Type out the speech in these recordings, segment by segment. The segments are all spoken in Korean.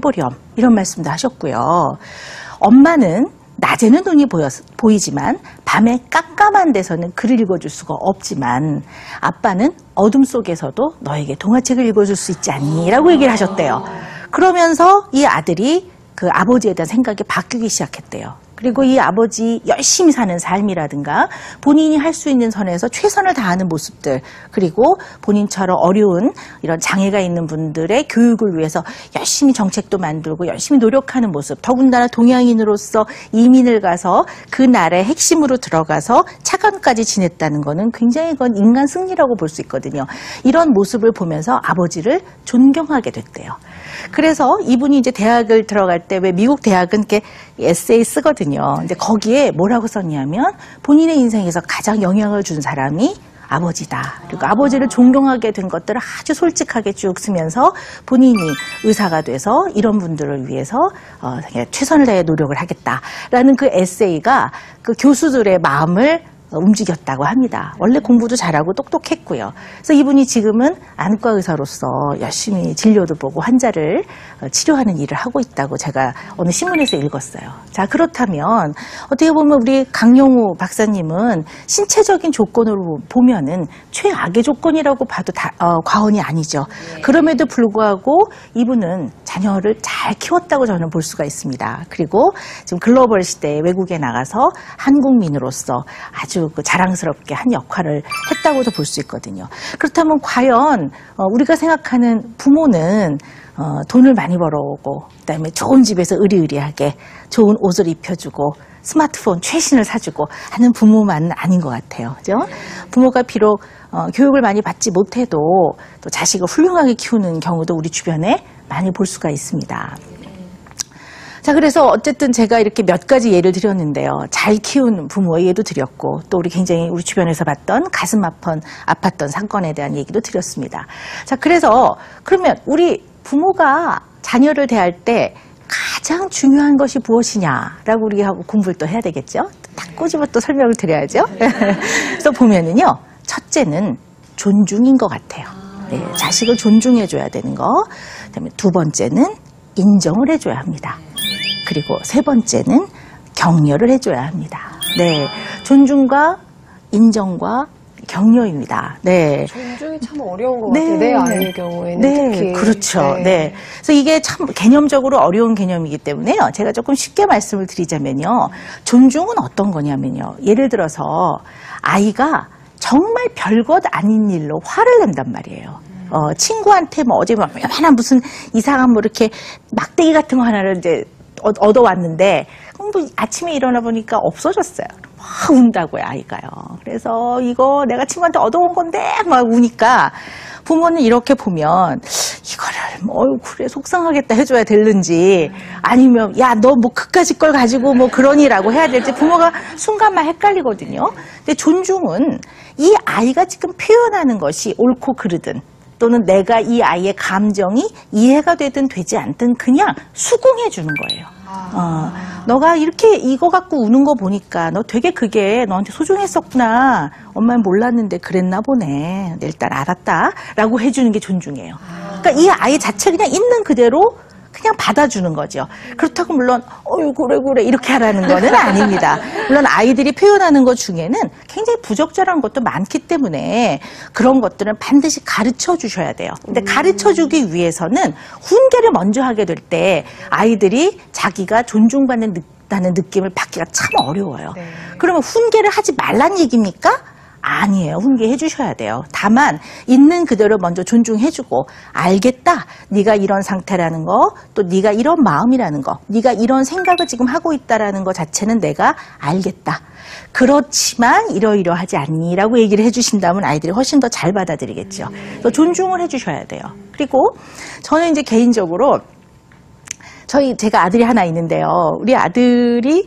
떠버렴 이런 말씀도 하셨고요. 엄마는 낮에는 눈이 보이지만 밤에 깜깜한 데서는 글을 읽어줄 수가 없지만 아빠는 어둠 속에서도 너에게 동화책을 읽어줄 수 있지 않니? 라고 얘기를 하셨대요. 그러면서 이 아들이 그 아버지에 대한 생각이 바뀌기 시작했대요. 그리고 이 아버지 열심히 사는 삶이라든가 본인이 할 수 있는 선에서 최선을 다하는 모습들, 그리고 본인처럼 어려운 이런 장애가 있는 분들의 교육을 위해서 열심히 정책도 만들고 열심히 노력하는 모습, 더군다나 동양인으로서 이민을 가서 그 나라의 핵심으로 들어가서 차관까지 지냈다는 거는 굉장히 그건 인간 승리라고 볼 수 있거든요. 이런 모습을 보면서 아버지를 존경하게 됐대요. 그래서 이분이 이제 대학을 들어갈 때 왜 미국 대학은 이렇게 에세이 쓰거든요. 근데 거기에 뭐라고 썼냐면 본인의 인생에서 가장 영향을 준 사람이 아버지다. 그리고 아버지를 존경하게 된 것들을 아주 솔직하게 쭉 쓰면서 본인이 의사가 돼서 이런 분들을 위해서 최선을 다해 노력을 하겠다라는 그 에세이가 그 교수들의 마음을 움직였다고 합니다. 원래 공부도 잘하고 똑똑했고요. 그래서 이분이 지금은 안과 의사로서 열심히 진료도 보고 환자를 치료하는 일을 하고 있다고 제가 어느 신문에서 읽었어요. 자, 그렇다면 어떻게 보면 우리 강영우 박사님은 신체적인 조건으로 보면은 최악의 조건이라고 봐도 과언이 아니죠. 그럼에도 불구하고 이분은 자녀를 잘 키웠다고 저는 볼 수가 있습니다. 그리고 지금 글로벌 시대에 외국에 나가서 한국민으로서 아주 자랑스럽게 한 역할을 했다고도 볼 수 있거든요. 그렇다면 과연 우리가 생각하는 부모는 돈을 많이 벌어오고 그다음에 좋은 집에서 의리의리하게 좋은 옷을 입혀주고 스마트폰 최신을 사주고 하는 부모만은 아닌 것 같아요. 그죠? 부모가 비록 교육을 많이 받지 못해도 또 자식을 훌륭하게 키우는 경우도 우리 주변에 많이 볼 수가 있습니다. 자, 그래서 어쨌든 제가 이렇게 몇 가지 예를 드렸는데요. 잘 키운 부모의 예도 드렸고, 또 우리 굉장히 우리 주변에서 봤던 가슴 아팠던 사건에 대한 얘기도 드렸습니다. 자, 그래서 그러면 우리 부모가 자녀를 대할 때 가장 중요한 것이 무엇이냐라고 우리가 하고 공부를 또 해야 되겠죠? 딱 꼬집어 또 설명을 드려야죠. 그래서 보면은요, 첫째는 존중인 것 같아요. 네, 자식을 존중해줘야 되는 거. 그다음에 두 번째는 인정을 해줘야 합니다. 그리고 세 번째는 격려를 해줘야 합니다. 네, 존중과 인정과 격려입니다. 네. 존중이 참 어려운 것 같아요. 내 아이의 경우에는 특히. 그렇죠. 네. 그래서 이게 참 개념적으로 어려운 개념이기 때문에요. 제가 조금 쉽게 말씀을 드리자면요. 존중은 어떤 거냐면요. 예를 들어서 아이가 정말 별것 아닌 일로 화를 낸단 말이에요. 친구한테 뭐 어제 요만한 무슨 이상한 뭐 이렇게 막대기 같은 거 하나를 이제 얻어왔는데 뭐 아침에 일어나 보니까 없어졌어요. 막 운다고요, 아이가요. 그래서 이거 내가 친구한테 얻어온 건데 막 우니까 부모는 이렇게 보면 이거를 뭐 그래 속상하겠다 해줘야 되는지 아니면 야 너 뭐 그까짓 걸 가지고 뭐 그러니라고 해야 될지 부모가 순간만 헷갈리거든요. 근데 존중은 이 아이가 지금 표현하는 것이 옳고 그르든 또는 내가 이 아이의 감정이 이해가 되든 되지 않든 그냥 수긍해 주는 거예요. 너가 이렇게 이거 갖고 우는 거 보니까 너 되게 그게 너한테 소중했었구나. 엄마는 몰랐는데 그랬나 보네. 일단 알았다. 라고 해주는 게 존중이에요. 그러니까 이 아이 자체 그냥 있는 그대로 그냥 받아주는 거죠. 그렇다고 물론 그래 이렇게 하라는 거는 아닙니다. 물론 아이들이 표현하는 것 중에는 굉장히 부적절한 것도 많기 때문에 그런 것들은 반드시 가르쳐 주셔야 돼요. 근데 가르쳐 주기 위해서는 훈계를 먼저 하게 될 때 아이들이 자기가 존중받는다는 느낌을 받기가 참 어려워요. 네. 그러면 훈계를 하지 말란 얘기입니까? 아니에요. 훈계해 주셔야 돼요. 다만 있는 그대로 먼저 존중해주고 알겠다. 네가 이런 상태라는 거, 또 네가 이런 마음이라는 거, 네가 이런 생각을 지금 하고 있다라는 거 자체는 내가 알겠다. 그렇지만 이러이러하지 않니? 라고 얘기를 해주신다면 아이들이 훨씬 더 잘 받아들이겠죠. 또 존중을 해주셔야 돼요. 그리고 저는 이제 개인적으로 제가 아들이 하나 있는데요. 우리 아들이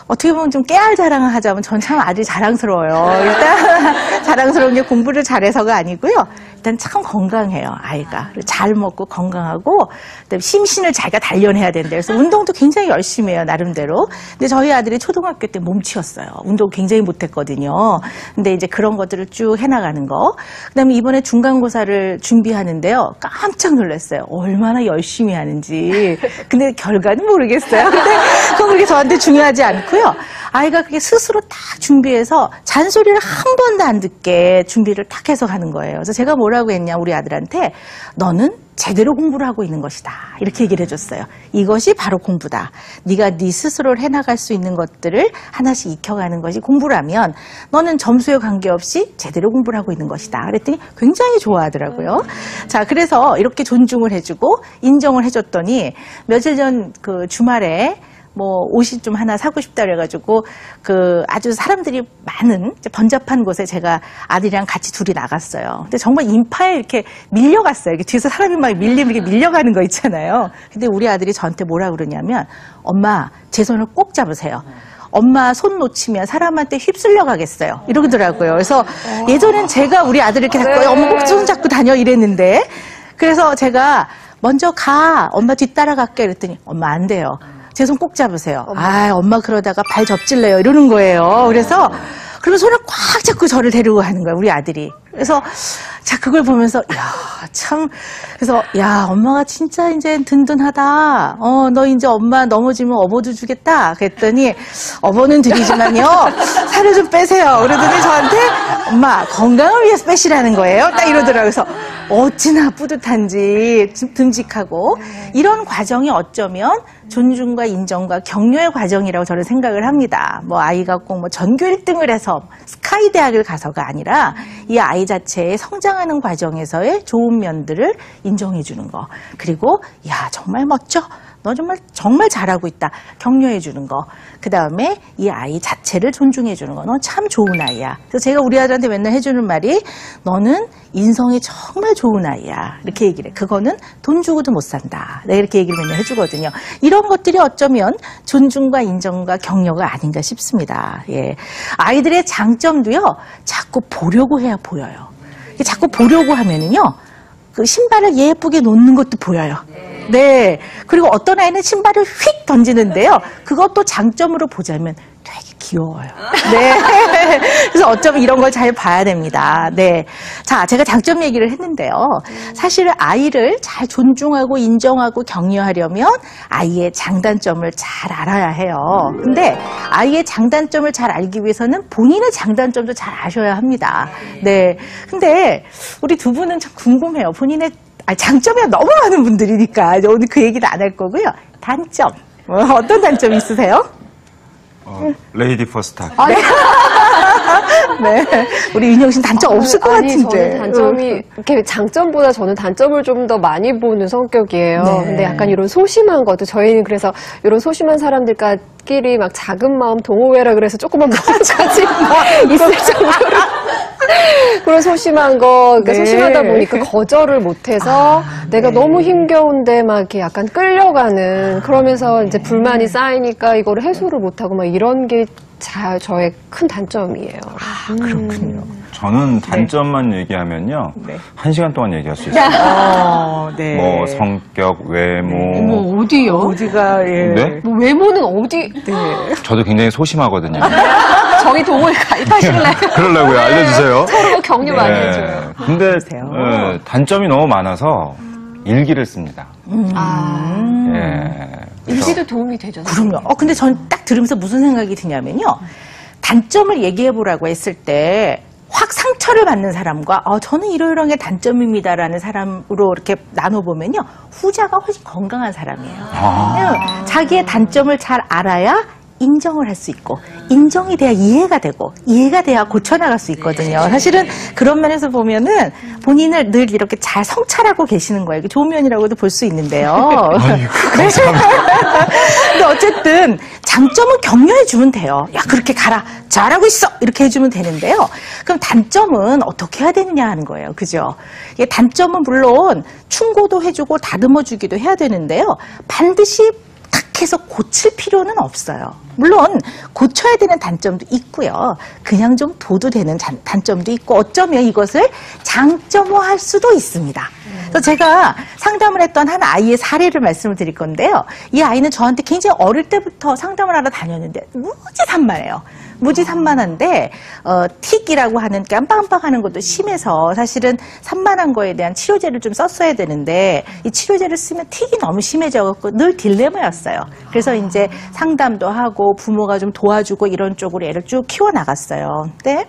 어떻게 보면 좀 깨알 자랑을 하자면 전 참 아들이 자랑스러워요. 일단 자랑스러운 게 공부를 잘해서가 아니고요. 일단 참 건강해요, 아이가. 잘 먹고 건강하고, 그다음에 심신을 자기가 단련해야 된다. 그래서 운동도 굉장히 열심히 해요, 나름대로. 근데 저희 아들이 초등학교 때 몸치였어요. 운동 굉장히 못했거든요. 근데 이제 그런 것들을 쭉 해나가는 거. 그다음에 이번에 중간고사를 준비하는데요. 깜짝 놀랐어요. 얼마나 열심히 하는지. 근데 결과는 모르겠어요. 근데 그건 그렇게 저한테 중요하지 않고요. 아이가 그게 스스로 딱 준비해서 잔소리를 한 번도 안 듣게 준비를 딱 해서 가는 거예요. 그래서 제가 뭐라고 했냐, 우리 아들한테. 너는 제대로 공부를 하고 있는 것이다. 이렇게 얘기를 해줬어요. 이것이 바로 공부다. 네가 네 스스로를 해나갈 수 있는 것들을 하나씩 익혀가는 것이 공부라면 너는 점수에 관계없이 제대로 공부를 하고 있는 것이다. 그랬더니 굉장히 좋아하더라고요. 자, 그래서 이렇게 존중을 해주고 인정을 해줬더니 며칠 전 그 주말에 뭐 옷이 좀 하나 사고 싶다 그래가지고 그 아주 사람들이 많은 번잡한 곳에 제가 아들이랑 같이 둘이 나갔어요. 근데 정말 인파에 이렇게 밀려갔어요. 이렇게 뒤에서 사람이 막 이렇게 밀려가는 거 있잖아요. 근데 우리 아들이 저한테 뭐라 그러냐면 엄마 제 손을 꼭 잡으세요. 엄마 손 놓치면 사람한테 휩쓸려 가겠어요. 이러더라고요. 그래서 예전엔 제가 우리 아들을 이렇게 잡고 엄마 꼭 손 잡고 다녀 이랬는데 그래서 제가 먼저 가. 엄마 뒤따라 갈게. 그랬더니 엄마 안 돼요. 제 손 꼭 잡으세요. 엄마 그러다가 발 접질래요. 이러는 거예요. 그래서 그러면 손을 꽉 잡고 저를 데리고 가는 거예요. 우리 아들이. 그래서 자 그걸 보면서 야 참 그래서 야 엄마가 진짜 이제 든든하다. 너 이제 엄마 넘어지면 업어도 주겠다. 그랬더니 업어는 드리지만요. 살을 좀 빼세요. 그러더니 저한테 엄마 건강을 위해서 빼시라는 거예요. 딱 이러더라고요. 그래서 어찌나 뿌듯한지 듬직하고 이런 과정이 어쩌면 존중과 인정과 격려의 과정이라고 저는 생각을 합니다. 뭐 아이가 꼭 뭐 전교 1등을 해서 스카이 대학을 가서가 아니라 이 아이 자체의 성장하는 과정에서의 좋은 면들을 인정해 주는 거. 그리고 야 정말 멋져. 너 정말 잘하고 있다. 격려해 주는 거. 그 다음에 이 아이 자체를 존중해 주는 거. 너 참 좋은 아이야. 그래서 제가 우리 아들한테 맨날 해주는 말이 너는 인성이 정말 좋은 아이야. 이렇게 얘기를 해. 그거는 돈 주고도 못 산다. 내가 이렇게 얘기를 맨날 해주거든요. 이런 것들이 어쩌면 존중과 인정과 격려가 아닌가 싶습니다. 예. 아이들의 장점도요. 자꾸 보려고 해야 보여요. 자꾸 보려고 하면은요. 그 신발을 예쁘게 놓는 것도 보여요. 네. 그리고 어떤 아이는 신발을 휙 던지는데요. 그것도 장점으로 보자면 되게 귀여워요. 네. 그래서 어쩌면 이런 걸 잘 봐야 됩니다. 네. 자, 제가 장점 얘기를 했는데요. 사실 아이를 잘 존중하고 인정하고 격려하려면 아이의 장단점을 잘 알아야 해요. 근데 아이의 장단점을 잘 알기 위해서는 본인의 장단점도 잘 아셔야 합니다. 네. 근데 우리 두 분은 참 궁금해요. 본인의 장점이 너무 많은 분들이니까 오늘 그 얘기는 안 할 거고요. 단점. 어떤 단점이 있으세요? 레이디 퍼스트. 네. 우리 윤영 씨는 단점 없을 것 같은데. 저는 단점이, 이렇게 장점보다 저는 단점을 좀 더 많이 보는 성격이에요. 네. 근데 약간 이런 소심한 것도 저희는 그래서 이런 소심한 사람들끼리 막 작은 마음 동호회라 그래서 조그만 마음까지 있을 정도로. 그런 소심한 거, 그러니까 네. 소심하다 보니까 거절을 못해서 내가 네. 너무 힘겨운데 막 이렇게 약간 끌려가는 그러면서 이제 불만이 쌓이니까 이거를 해소를 못하고 막 이런 게 저의 큰 단점이에요. 그렇군요. 저는 단점만 얘기하면요. 네. 1시간 동안 얘기할 수 있어요. 네. 뭐 성격, 외모. 뭐 어디요? 어디가, 예. 네? 뭐 외모는 어디? 네. 저도 굉장히 소심하거든요. 저희 동호회 가입하실래요? 그러려고요. 알려주세요. 서로 격려 많이 해줘요. 근데 그러세요. 단점이 너무 많아서 일기를 씁니다. 아. 예. 그래서 일기도 도움이 되죠. 그럼요. 근데 전 딱 들으면서 무슨 생각이 드냐면요. 단점을 얘기해보라고 했을 때 확 상처를 받는 사람과 저는 이러이러한 게 단점입니다라는 사람으로 이렇게 나눠보면요. 후자가 훨씬 건강한 사람이에요. 왜냐면 자기의 단점을 잘 알아야 인정을 할 수 있고 인정이 돼야 이해가 되고 이해가 돼야 고쳐나갈 수 있거든요. 사실은 그런 면에서 보면은 본인을 늘 이렇게 잘 성찰하고 계시는 거예요. 이게 좋은 면이라고도 볼 수 있는데요. 아이고, 감사합니다. 근데 어쨌든 장점은 격려해 주면 돼요. 야 그렇게 가라. 잘하고 있어. 이렇게 해주면 되는데요. 그럼 단점은 어떻게 해야 되느냐 하는 거예요. 그죠? 이게 단점은 물론 충고도 해주고 다듬어 주기도 해야 되는데요. 반드시 탁 해서 고칠 필요는 없어요. 물론 고쳐야 되는 단점도 있고요. 그냥 좀 둬도 되는 단점도 있고 어쩌면 이것을 장점화할 수도 있습니다. 그래서 제가 상담을 했던 한 아이의 사례를 말씀을 드릴 건데요. 이 아이는 저한테 굉장히 어릴 때부터 상담을 하러 다녔는데 무지 산만해요. 무지 산만한데 틱이라고 하는 깜빡깜빡하는 것도 심해서 사실은 산만한 거에 대한 치료제를 좀 썼어야 되는데 이 치료제를 쓰면 틱이 너무 심해져갖고 늘 딜레마였어요. 그래서 이제 상담도 하고 부모가 좀 도와주고 이런 쪽으로 애를 쭉 키워나갔어요. 근데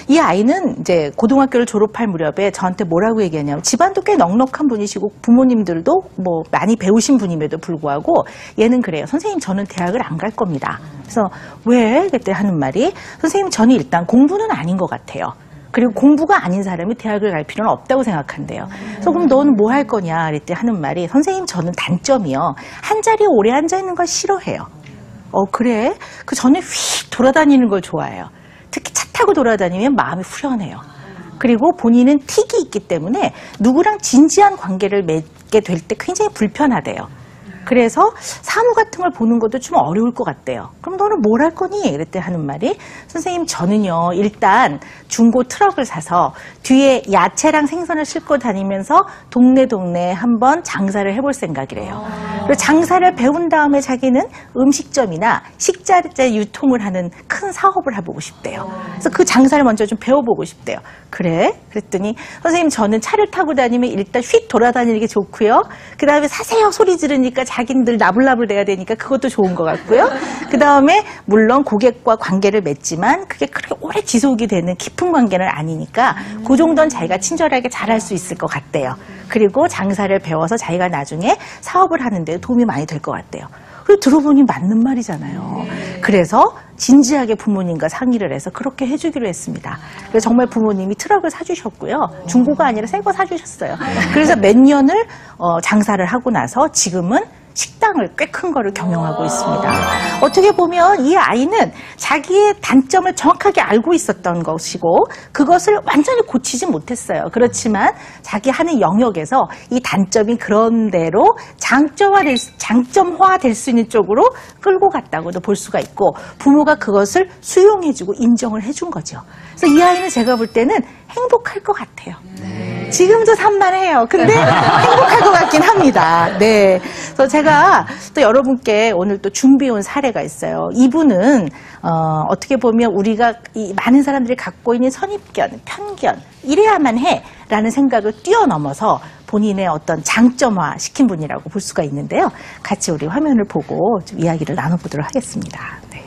이 아이는 이제 고등학교를 졸업할 무렵에 저한테 뭐라고 얘기하냐면 집안도 꽤 넉넉한 분이시고 부모님들도 뭐 많이 배우신 분임에도 불구하고 얘는 그래요. 선생님 저는 대학을 안 갈 겁니다. 그래서 왜? 그때 하는 말이 선생님 저는 일단 공부는 아닌 것 같아요. 그리고 공부가 아닌 사람이 대학을 갈 필요는 없다고 생각한대요. 그래서 그럼 너는 뭐 할 거냐? 그랬더니 하는 말이 선생님 저는 단점이요. 한 자리에 오래 앉아 있는 걸 싫어해요. 그래? 그 전에 휙 돌아다니는 걸 좋아해요. 특히 차 타고 돌아다니면 마음이 후련해요. 그리고 본인은 틱이 있기 때문에 누구랑 진지한 관계를 맺게 될 때 굉장히 불편하대요. 그래서 사무 같은 걸 보는 것도 좀 어려울 것 같대요. 그럼 너는 뭘 할 거니? 그랬더니 하는 말이 선생님 저는요 일단 중고 트럭을 사서 뒤에 야채랑 생선을 싣고 다니면서 동네 한번 장사를 해볼 생각이래요. 그리고 장사를 배운 다음에 자기는 음식점이나 식자재 유통을 하는 큰 사업을 해보고 싶대요. 그래서 그 장사를 먼저 좀 배워보고 싶대요. 그래? 그랬더니 선생님 저는 차를 타고 다니면 일단 휙 돌아다니는 게 좋고요. 그 다음에 사세요 소리 지르니까 자기들 나불나불 돼야 되니까 그것도 좋은 것 같고요. 그 다음에 물론 고객과 관계를 맺지만 그게 그렇게 오래 지속이 되는 깊은 관계는 아니니까 그 정도는 자기가 친절하게 잘할 수 있을 것 같대요. 그리고 장사를 배워서 자기가 나중에 사업을 하는데 도움이 많이 될 것 같대요. 그리고 들어보니 맞는 말이잖아요. 그래서 진지하게 부모님과 상의를 해서 그렇게 해주기로 했습니다. 그래서 정말 부모님이 트럭을 사주셨고요. 중고가 아니라 새 거 사주셨어요. 그래서 몇 년을 장사를 하고 나서 지금은 식당을 꽤 큰 거를 경영하고 있습니다. 어떻게 보면 이 아이는 자기의 단점을 정확하게 알고 있었던 것이고 그것을 완전히 고치지 못했어요. 그렇지만 자기 하는 영역에서 이 단점이 그런 대로 장점화될 수 있는 쪽으로 끌고 갔다고도 볼 수가 있고 부모가 그것을 수용해주고 인정을 해준 거죠. 그래서 이 아이는 제가 볼 때는 행복할 것 같아요. 지금도 산만해요. 근데 행복할 것 같긴 합니다. 네. 그래서 제가 또 여러분께 오늘 또 준비해온 사례가 있어요. 이분은 어떻게 보면 우리가 이 많은 사람들이 갖고 있는 선입견, 편견 이래야만 해라는 생각을 뛰어넘어서 본인의 어떤 장점화 시킨 분이라고 볼 수가 있는데요. 같이 우리 화면을 보고 좀 이야기를 나눠보도록 하겠습니다. 네.